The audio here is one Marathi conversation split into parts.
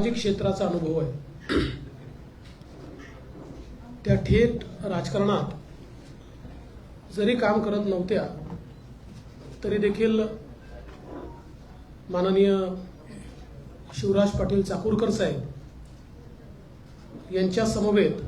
सामाजिक क्षेत्राचा अनुभव आहे त्या थेट राजकारणात जरी काम करत नव्हत्या तरी देखील माननीय शिवराज पाटील चाकूरकर साहेब यांच्या समवेत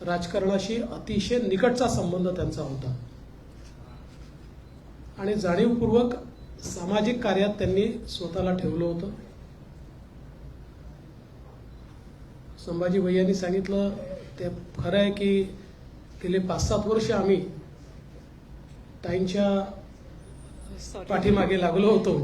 राजकारणाशी अतिशय निकटचा संबंध त्यांचा होता आणि जाणीवपूर्वक सामाजिक कार्यात त्यांनी स्वतःला ठेवलं होतं. संभाजी भैयांनी सांगितलं ते खरं आहे की गेले 5-7 वर्ष आम्ही ताईंच्या पाठीमागे लागलो होतो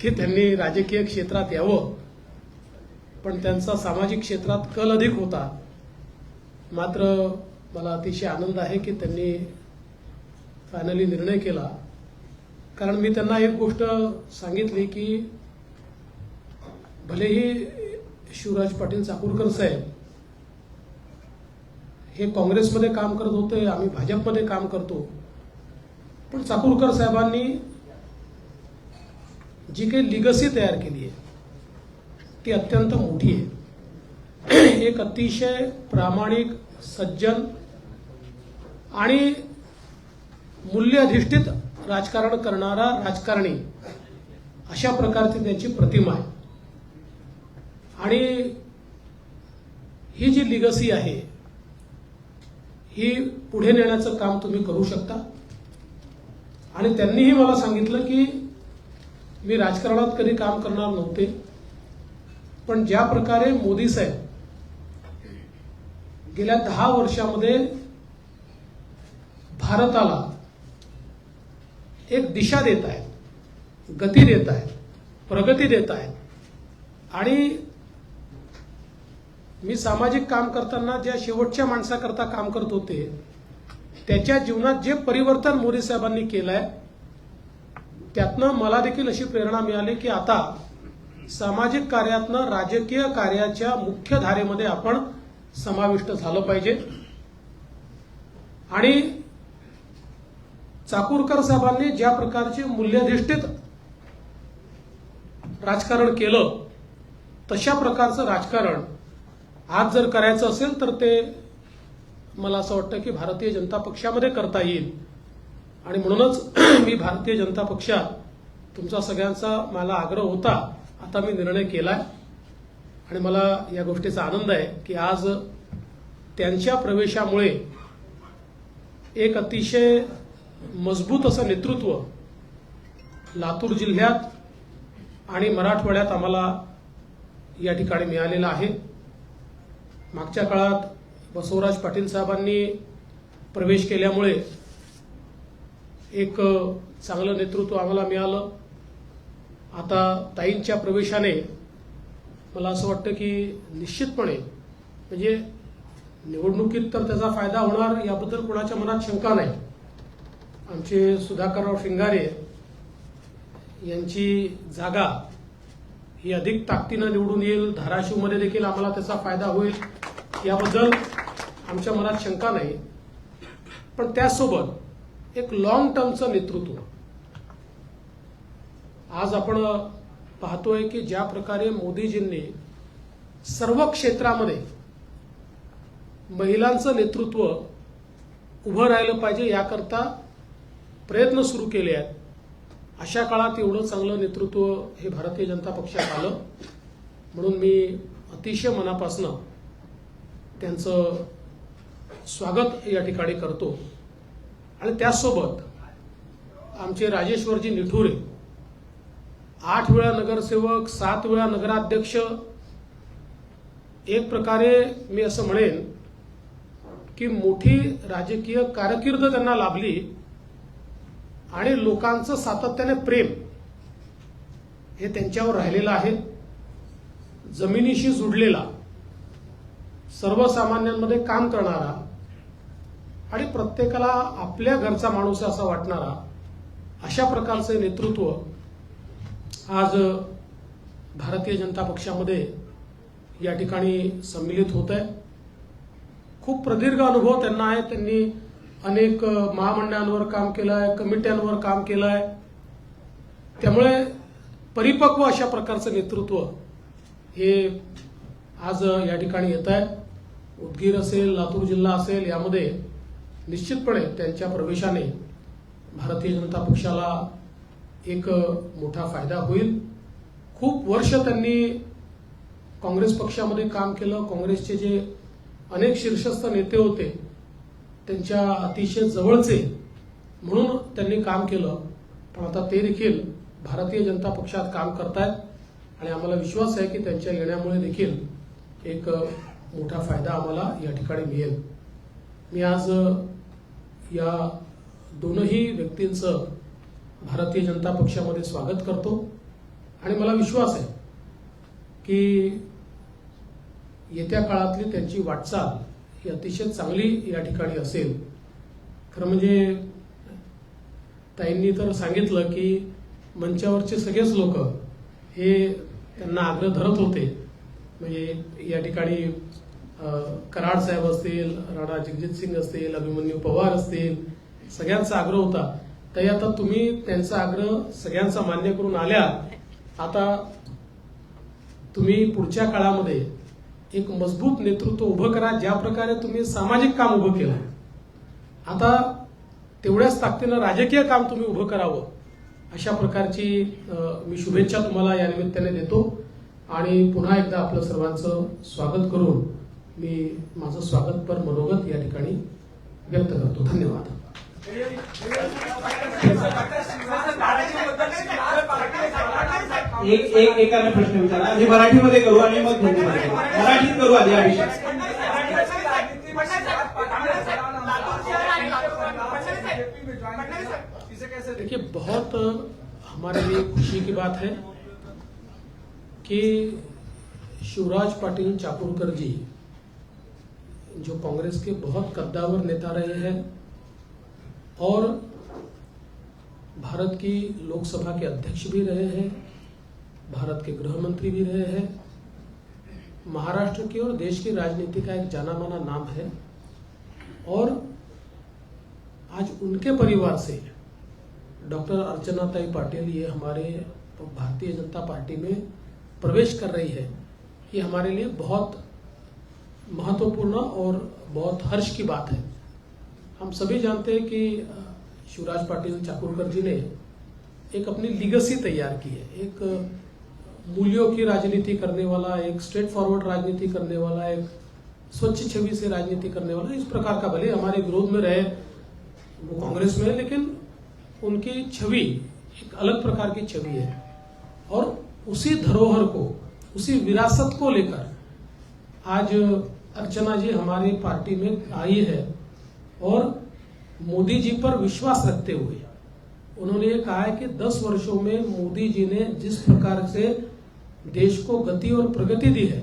की त्यांनी राजकीय क्षेत्रात यावं, पण त्यांचा सामाजिक क्षेत्रात कल अधिक होता. मात्र मला अतिशय आनंद आहे की त्यांनी फायनली निर्णय केला. कारण मी त्यांना एक गोष्ट सांगितली की भलेही शिवराज पाटील चाकूरकर साहेब हे काँग्रेसमध्ये काम करत होते, आम्ही भाजपमध्ये काम करतो, पण चाकूरकर साहेबांनी जी काही लिगसी तयार केली आहे ती अत्यंत मोठी आहे. एक अतिशय प्रामाणिक, सज्जन आणि मूल्यअधिष्ठित राजकारण करणारा राजकारणी अशा प्रकारची त्यांची प्रतिमा आहे. आणि ही जी लिगसी आहे ही पुढे नेण्याचं काम तुम्ही करू शकता. आणि त्यांनीही मला सांगितलं की मी राजकारणात कधी काम करणार नव्हते, पण ज्या प्रकारे मोदी साहेब गेल्या 10 वर्षामध्ये भारताला एक दिशा देत आहेत, गती देत आहेत, प्रगती देत आहेत, आणि मी सामाजिक काम करताना ज्या शेवटच्या माणसाकरता काम करत होते त्याच्या जीवनात जे परिवर्तन मोदी साहेबांनी केलंय त्यातनं मला देखील अशी प्रेरणा मिळाली की आता सामाजिक कार्यातनं राजकीय कार्याच्या मुख्य धारेमध्ये आपण समाविष्ट झालं पाहिजे. आणि चाकूरकर साहेबांनी ज्या प्रकारचे मूल्यधिष्ठित राजकारण केलं तशा प्रकारचं राजकारण आज जर करायचं असेल तर ते मला असं वाटतं की भारतीय जनता पक्षामध्ये करता येईल. आणि म्हणूनच मी भारतीय जनता पक्षात तुमचा सगळ्यांचा मला आग्रह होता, आता मी निर्णय केलाय. आणि मला या गोष्टीचा आनंद आहे की आज त्यांच्या प्रवेशामुळे एक अतिशय मजबूत असं नेतृत्व लातूर जिल्ह्यात आणि मराठवाड्यात आम्हाला या ठिकाणी मिळालेलं आहे. मागच्या काळात बसवराज पाटील साहेबांनी प्रवेश केल्यामुळे एक चांगलं नेतृत्व आम्हाला मिळालं. आता ताईंच्या प्रवेशाने मला असं वाटतं की निश्चितपणे म्हणजे निवडणुकीत तर त्याचा फायदा होणार याबद्दल कोणाच्या मनात शंका नाही. आमचे सुधाकरराव शिंगारे यांची जागा ही अधिक ताकदीनं निवडून येईल, धाराशिवमध्ये देखील आम्हाला त्याचा फायदा होईल याबद्दल आमच्या मनात शंका नाही. पण त्यासोबत एक लॉंग टर्मचं नेतृत्व आज आपण पाहतोय की ज्या प्रकारे मोदीजींनी सर्व क्षेत्रामध्ये महिलांचं नेतृत्व उभं राहिलं पाहिजे याकरता प्रयत्न सुरू केले आहेत. अशा काळात एवढं चांगलं नेतृत्व हे भारतीय जनता पक्षात आलं म्हणून मी अतिशय मनापासून त्यांचं स्वागत या ठिकाणी करतो. आणि त्याचसोबत आमचे राजेश्वरजी निठुरे 8 वेळा नगरसेवक, 7 वेळा नगराध्यक्ष, एक प्रकारे मी असं म्हणेन की मोठी राजकीय कारकीर्द त्यांना लाभली आणि लोकांचं सातत्याने प्रेम हे त्यांच्यावर राहिलेलं आहे. जमिनीशी जुडलेला, सर्वसामान्यांमध्ये काम करणारा आणि प्रत्येकाला आपल्या घरचा माणूस असा वाटणारा अशा प्रकारचे नेतृत्व आज भारतीय जनता पक्षामध्ये या ठिकाणी सम्मिलित होत आहे. खूप प्रदीर्घ अनुभव त्यांना आहे. त्यांनी अनेक महामंडळांवर काम केलं आहे, कमिट्यांवर काम केलं आहे. त्यामुळे परिपक्व अशा प्रकारचं नेतृत्व हे आज या ठिकाणी येत आहे. उदगीर असेल, लातूर जिल्हा असेल, यामध्ये निश्चितपणे त्यांच्या प्रवेशाने भारतीय जनता पक्षाला एक मोठा फायदा होईल. खूप वर्ष त्यांनी काँग्रेस पक्षामध्ये काम केलं. काँग्रेसचे जे अनेक शीर्षस्थ नेते होते त्यांच्या अतिशय जवळचे म्हणून त्यांनी काम केलं. पण आता ते देखील भारतीय जनता पक्षात काम करतायत आणि आम्हाला विश्वास आहे की त्यांच्या येण्यामुळे देखील एक मोठा फायदा आम्हाला या ठिकाणी मिळेल. मी आज या दोनही व्यक्तींचं भारतीय जनता पक्षामध्ये स्वागत करतो आणि मला विश्वास आहे की येत्या काळातली त्यांची वाटचाल ही अतिशय चांगली या ठिकाणी असेल. खरं म्हणजे ताईंनी तर सांगितलं की मंचावरचे सगळेच लोक हे त्यांना आग्रह धरत होते. म्हणजे या ठिकाणी कराड साहेब असतील, राणा जगजितसिंग असतील, अभिमन्यू पवार असतील, सगळ्यांचा आग्रह होता. ताई आता तुम्ही त्यांचा आग्रह सगळ्यांचा मान्य करून आल्या. आता तुम्ही पुढच्या काळामध्ये एक मजबूत नेतृत्व उभं करा. ज्या प्रकारे तुम्ही सामाजिक काम उभं केलं, आता तेवढ्याच ताकदीनं राजकीय काम तुम्ही उभं करावं. अशा प्रकारची मी शुभेच्छा तुम्हाला या निमित्ताने देतो आणि पुन्हा एकदा आपलं सर्वांचं स्वागत करून मी माझं स्वागतपर मनोगत या ठिकाणी व्यक्त करतो. धन्यवाद. एकाने प्रश्न विचारा. आधी मराठीमध्ये करू आणि मग हिंदीमध्ये. मराठीत करू आधी अभिषेक. देखिए, बहुत हमारे लिए खुशी की बात है कि शिवराज पाटिल चाकूरकर जी, जो कांग्रेस के बहुत कद्दावर नेता रहे हैं और भारत की लोकसभा के अध्यक्ष भी रहे हैं, भारत के गृह मंत्री भी रहे हैं, महाराष्ट्र की और देश की राजनीति का एक जाना माना नाम है. और आज उनके परिवार से डॉक्टर अर्चनाताई पाटिल ये हमारे भारतीय जनता पार्टी में प्रवेश कर रही है. ये हमारे लिए बहुत महत्वपूर्ण और बहुत हर्ष की बात है. हम सभी जानते हैं कि शिवराज पाटिल चाकूरकर जी ने एक अपनी लीगेसी तैयार की है. एक मूल्यों की राजनीति करने वाला, एक स्ट्रेट फॉरवर्ड राजनीति करने वाला, एक स्वच्छ छवि से राजनीति करने वाला, इस प्रकार का, भले हमारे विरोध में रहे वो कांग्रेस में, लेकिन उनकी छवि एक अलग प्रकार की छवि है. और उसी धरोहर को, उसी विरासत को लेकर आज अर्चना जी हमारी पार्टी में आई है और मोदी जी पर विश्वास रखते हुए उन्होंने ये कहा है कि 10 वर्षों में मोदी जी ने जिस प्रकार से देश को गति और प्रगति दी है,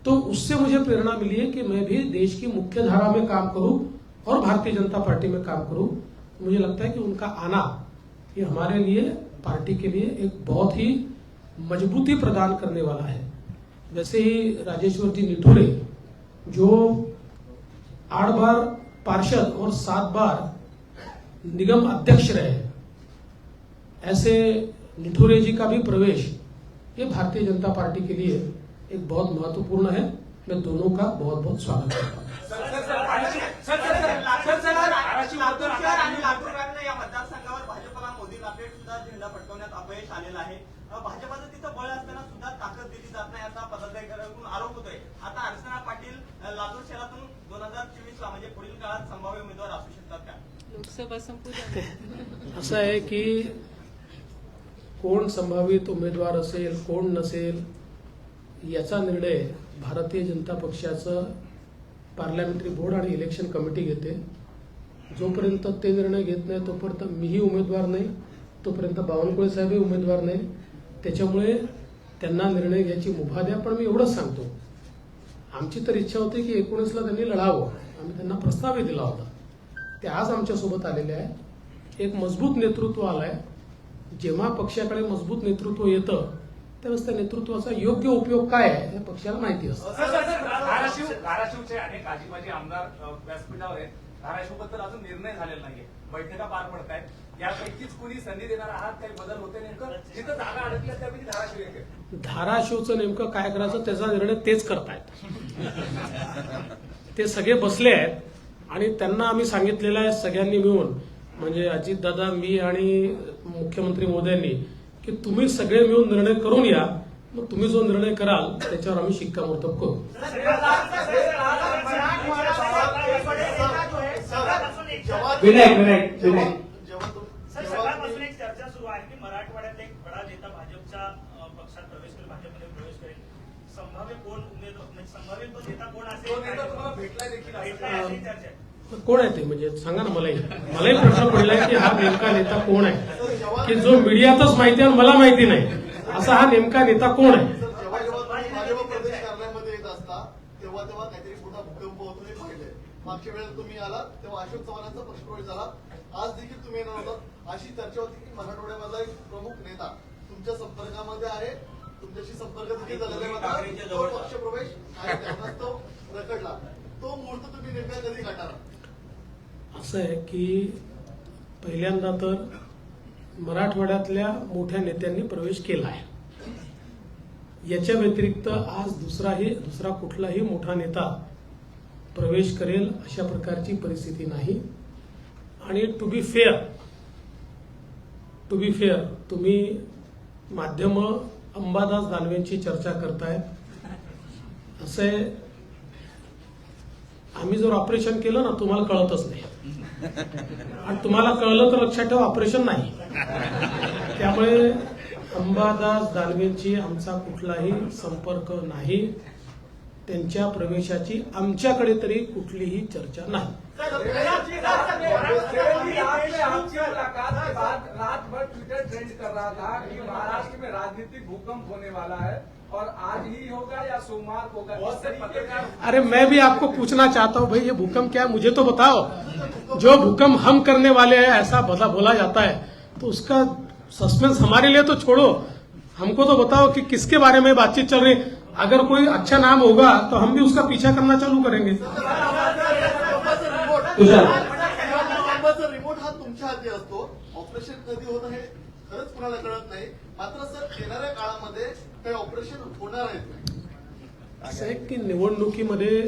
तो उससे मुझे प्रेरणा मिली है कि मैं भी देश की मुख्य धारा में काम करूं और भारतीय जनता पार्टी में काम करूं. मुझे लगता है कि उनका आना ये हमारे लिए, पार्टी के लिए एक बहुत ही मजबूती प्रदान करने वाला है. वैसे ही राजेश्वर जी निठुरे, जो 8 बार पार्षद और 7 बार निगम अध्यक्ष रहे, ऐसे निठुरे जी का भी प्रवेश ये भारतीय जनता पार्टी के लिए एक बहुत महत्वपूर्ण है. मैं दोनों का बहुत बहुत स्वागत करता हूँ. या मतदारसंघावर भाजपला मोदी लापेट सुद्धा झेंडा फडकवण्यात अपयश आलेलं आहे. भाजपचं तिथं बळ असताना सुद्धा ताकद दिली जात नाही असा पदाधिकाऱ्यांकडून आरोप होतोय. आता अर्चना पाटील लातूर शहरातून 2024 ला म्हणजे पुढील काळात संभाव्य उमेदवार असू शकतात का? लोकसभा संपूर्ण असं आहे की कोण संभावित उमेदवार असेल, कोण नसेल, याचा निर्णय भारतीय जनता पक्षाचं पार्लमेंटरी बोर्ड आणि इलेक्शन कमिटी घेते. जोपर्यंत ते निर्णय घेत नाही तोपर्यंत मीही उमेदवार नाही, तोपर्यंत बावनकुळे साहेबही उमेदवार नाही. त्याच्यामुळे त्यांना निर्णय घ्यायची मुभा द्या. पण मी एवढंच सांगतो, आमची तर इच्छा होती की 19ला त्यांनी लढावं. आम्ही त्यांना प्रस्तावही दिला होता. ते आज आमच्यासोबत आलेले आहे. एक मजबूत नेतृत्व आलंय. जेव्हा पक्षाकडे मजबूत नेतृत्व येतं त्यावेळेस त्या नेतृत्वाचा योग्य उपयोग काय आहे हे पक्षाला माहिती असतं. धाराशिवचे अनेक आजीमाजी आमदार व्यासपीठावर आहेत. धाराशिवबद्दल अजून निर्णय झालेला नाहीये. बैठका पार पडत आहेत. यापैकीच कुणी संधी देणार आहात, काही बदल होते नेमकं जिथं जागा अडकल्या त्यापैकी धाराशिव एक आहे. धाराशिवचं नेमकं काय करायचं त्याचा निर्णय तेच करतायत. ते सगळे बसले आहेत आणि त्यांना आम्ही सांगितलेलं आहे सगळ्यांनी मिळून, म्हणजे अजितदादा, मी आणि मुख्यमंत्री महोदयांनी, की तुम्ही सगळे मिळून निर्णय करून या. मग तुम्ही जो निर्णय कराल त्याच्यावर आम्ही शिक्कामोर्तब करू. विनायक सर, सकाळपासून एक चर्चा सुरू आहे की मराठवाड्यात एक बडा नेता भाजपच्या पक्षात प्रवेश करेल, भाजपमध्ये प्रवेश करेल. संभाव्य कोण उमेदवार, म्हणजे संभाव्य तो नेता कोण तो असेल, नेता तुम्हाला भेटलाय देखील असं भेटलाय अशी चर्चा आहे. कोण आहे ते, म्हणजे सांगा ना. मलाही प्रश्न पडलाय की हा नेमका नेता कोण आहे, की जो मीडियातच माहिती आहे आणि मला माहिती नाही, असा हा नेमका नेता कोण आहे. जेव्हा तुम्ही भाजप प्रदेश कार्यालयामध्ये येत असता तेव्हा काहीतरी मोठा भूकंप होतो हे पाहिलंय. मागच्या वेळेला तुम्ही आलात तेव्हा अशोक चव्हाणांचा प्रश्नप्रवेश झाला. आज देखील तुम्ही येणार होता. अशी चर्चा होती की मराठवाड्यामधला एक प्रमुख नेता तुमच्या संपर्कामध्ये आहे, तुमच्याशी संपर्क देखील झालेला आहे, तो पक्षप्रवेश आणि त्यानंतर तो रखडला. तो मुहूर्त तुम्ही नेमका कधी गाठणार? असं आहे की पहिल्यांदा तर मराठवाड्यातल्या मोठ्या नेत्यांनी प्रवेश केला आहे. याच्या व्यतिरिक्त आज दुसरा कुठलाही मोठा नेता प्रवेश करेल अशा प्रकारची परिस्थिती नाही. आणि टू बी फेअर तुम्ही माध्यम अंबादास दानवेंची चर्चा करताय. असं आहे, आम्ही जर ऑपरेशन केलं ना तुम्हाला कळतच नाही, आणि तुम्हाला कळलं तर लक्षात ठेवा ऑपरेशन नाही. त्यामुळे अंबादास दानवेंची आमचा कुठलाही संपर्क नाही. त्यांच्या प्रवेशाची आमच्याकडे तरी कुठलीही चर्चा नाही. रात भर ट्विटर ट्रेंड कर रहा था कि महाराष्ट्र में राजनीतिक भूकंप होने वाला है और आज ही होगा या सोमवार को होगा. बहुत से पत्रकार अरे मैं भी आपको पूछना चाहता हूँ भाई, ये भूकंप क्या है मुझे तो बताओ. जो भूकंप हम करने वाले हैं ऐसा बोला जाता है, तो उसका सस्पेंस हमारे लिए तो छोड़ो, हमको तो बताओ कि किसके बारे में बातचीत चल रही. अगर कोई अच्छा नाम होगा तो हम भी उसका पीछा करना चालू करेंगे. रिमोट हा तुमच्या हाती असतो. ऑपरेशन कधी होतं हे खरंच कुणाला कळत नाही. मात्र सर येणाऱ्या काळामध्ये काही ऑपरेशन होणार आहेत. असं आहे की निवडणुकीमध्ये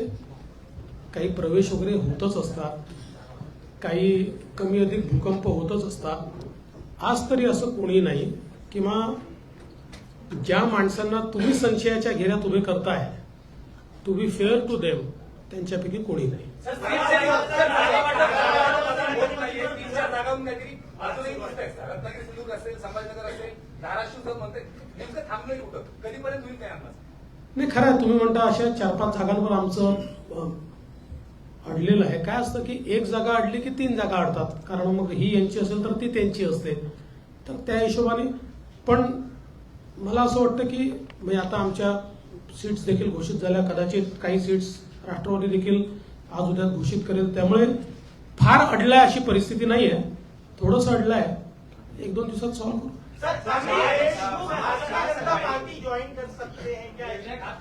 काही प्रवेश वगैरे होतच असतात, काही कमी अधिक भूकंप होतच असतात. आज तरी असं कोणी नाही, किंवा ज्या माणसांना तुम्ही संशयाच्या घेऱ्यात उभे करताय, to be fair to them, त्यांच्यापैकी कोणी नाही. सर, 3-4 जागावरून काहीतरी अजूनही गोष्ट आहे. रत्नागिरी, सिंधुदुर्ग असेल, संभाजीनगर असेल, धाराशिव जर म्हणते नेमकं थांबलंय कुठं, कधीपर्यंत होईल काय अंदाज? नाही, खरं आहे तुम्ही म्हणता अशा 4-5 जागांवर आमचं अडलेलं आहे. काय असतं की एक जागा अडली की 3 जागा अडतात, कारण मग ही यांची असेल तर ती त्यांची असते. तर त्या हिशोबाने पण मला असं वाटतं की म्हणजे आता आमच्या सीट्स देखील घोषित झाल्या, कदाचित काही सीट्स राष्ट्रवादी देखील आज उद्या घोषित करेल. त्यामुळे फार अडलाय अशी परिस्थिती नाही आहे, थोडंसं अडलाय, 1-2 दिवसात सॉल्व्ह करू. पार्टी ज्वाइन कर सकते हैं क्या,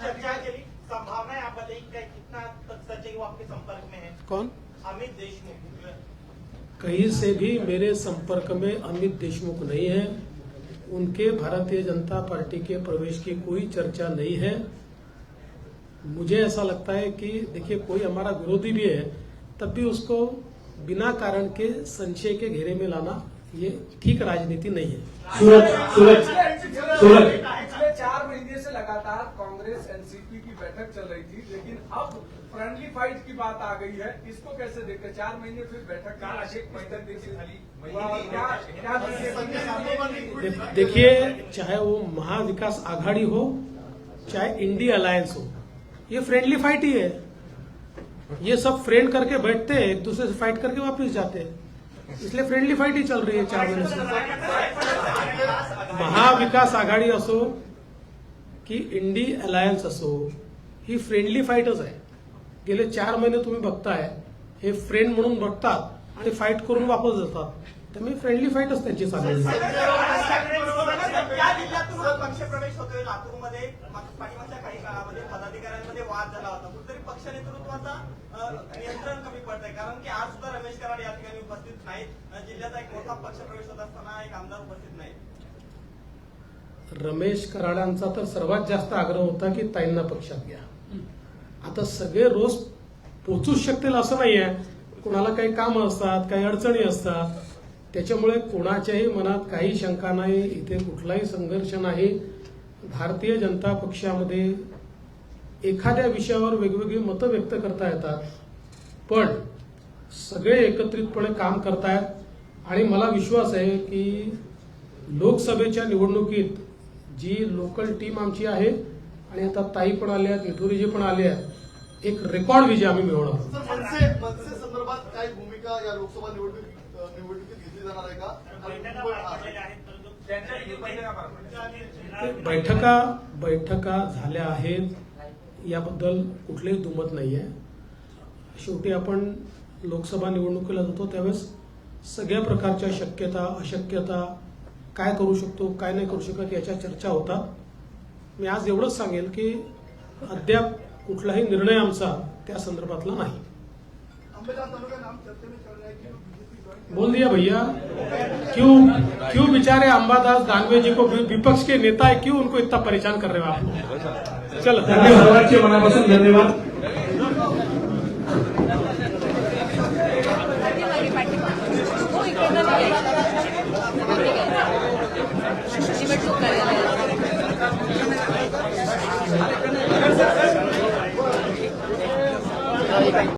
चर्चा के लिए संभावना है? आप बताइए क्या, कितना तक सच है कि वो आपके संपर्क में है? कौन? अमित देशमुख. कहीं से भी मेरे संपर्क में अमित देशमुख नहीं है. उनके भारतीय जनता पार्टी के प्रवेश की कोई चर्चा नहीं है. मुझे ऐसा लगता है कि देखिए कोई हमारा विरोधी भी है तब भी उसको बिना कारण के संशय के घेरे में लाना ये ठीक राजनीति नहीं है. सूरज पिछले 4 महीने से लगातार कांग्रेस एनसीपी की बैठक चल रही थी, लेकिन अब फ्रेंडली फाइट की बात आ गई है. इसको कैसे देखते? 4 महीने फिर बैठक काल अशी एक बैठक देखील झाली. देखिए चाहे वो महाविकास आघाड़ी हो चाहे इंडी अलायंस हो, ये फ्रेंडली फाइट ही है. ये सब फ्रेंड करके बैठते हैं, एक दूसरे से फाइट करके वापस जाते हैं, इसलिए फ्रेंडली फाइट ही चल रही है 4 महीने से. महाविकास आघाडी असो की इंडी अलायन्स असो, ही फ्रेंडली फाईटच आहे. गेले 4 महिने तुम्ही बघताय हे फ्रेंड म्हणून बघतात आणि फाईट करून वापस जातात. त्यामुळे फ्रेंडली फाईटच त्यांची चालली आहे. या जिल्ह्यातून पक्ष प्रवेश होतोय. लातूरमध्ये पाठीमागच्या काही काळामध्ये पदाधिकाऱ्यांमध्ये वाद झाला होता. कुठेतरी पक्ष पक्ष नेतृत्वाचा नियंत्रण कमी पडतंय, कारण की आज सुद्धा रमेश कराड या ठिकाणी उपस्थित नाहीत. जिल्ह्याचा एक मोठा पक्ष प्रवेश होत असताना एक आमदार उपस्थित नाही. रमेश कराडांचा तर सर्वात जास्त आग्रह होता की ताईंना पक्षात घ्या. आता सगळे रोज पोचूच शकतील असं नाही आहे, कोणाला काही कामं असतात, काही अडचणी असतात. त्याच्यामुळे कोणाच्याही मनात काही शंका नाही, इथे कुठलाही संघर्ष नाही. भारतीय जनता पक्षामध्ये एखाद्या विषयावर वेगवेगळी मतं व्यक्त करता येतात, पण सगळे एकत्रितपणे काम करतायत आणि मला विश्वास आहे की लोकसभेच्या निवडणुकीत जी लोकल टीम आमची आहे आणि आता ताई पण आल्या आहेत, निठुरीजी पण आले आहेत, एक रेकॉर्ड विजय आम्ही मिळवणार. सर, मनसे संदर्भात काही भूमिका या लोकसभा निवडणुकीत घेतली जाणार आहे का? बैठका पार पडलेल्या आहेत, परंतु त्यांच्या किती बैठका पार पडल्या? बैठका झाल्या आहेत याबद्दल कुठलेही दुमत नाहीये. शेवटी आपण लोकसभा निवडणुकीला जातो त्यावेळेस सगळ्या प्रकारच्या शक्यता अशक्यता, काय करू शकतो काय नाही करू शकत याच्या चर्चा होतात. मी आज एवढंच सांगेल की अद्याप कुठलाही निर्णय आमचा त्या संदर्भातला नाही. अंबेदार तालुका नाम चर्चा में चल रहा है कि बीजेपी ज्वाइन बोल दिया भैया, क्यों बेचारे अंबादास दानवे जी को विपक्ष के नेता है, क्यों उनको इतना परेशान कर रहे हो आप? चलो, त्यांनी सर्वांचे मनापासून धन्यवाद. निवडणूक कार्यालय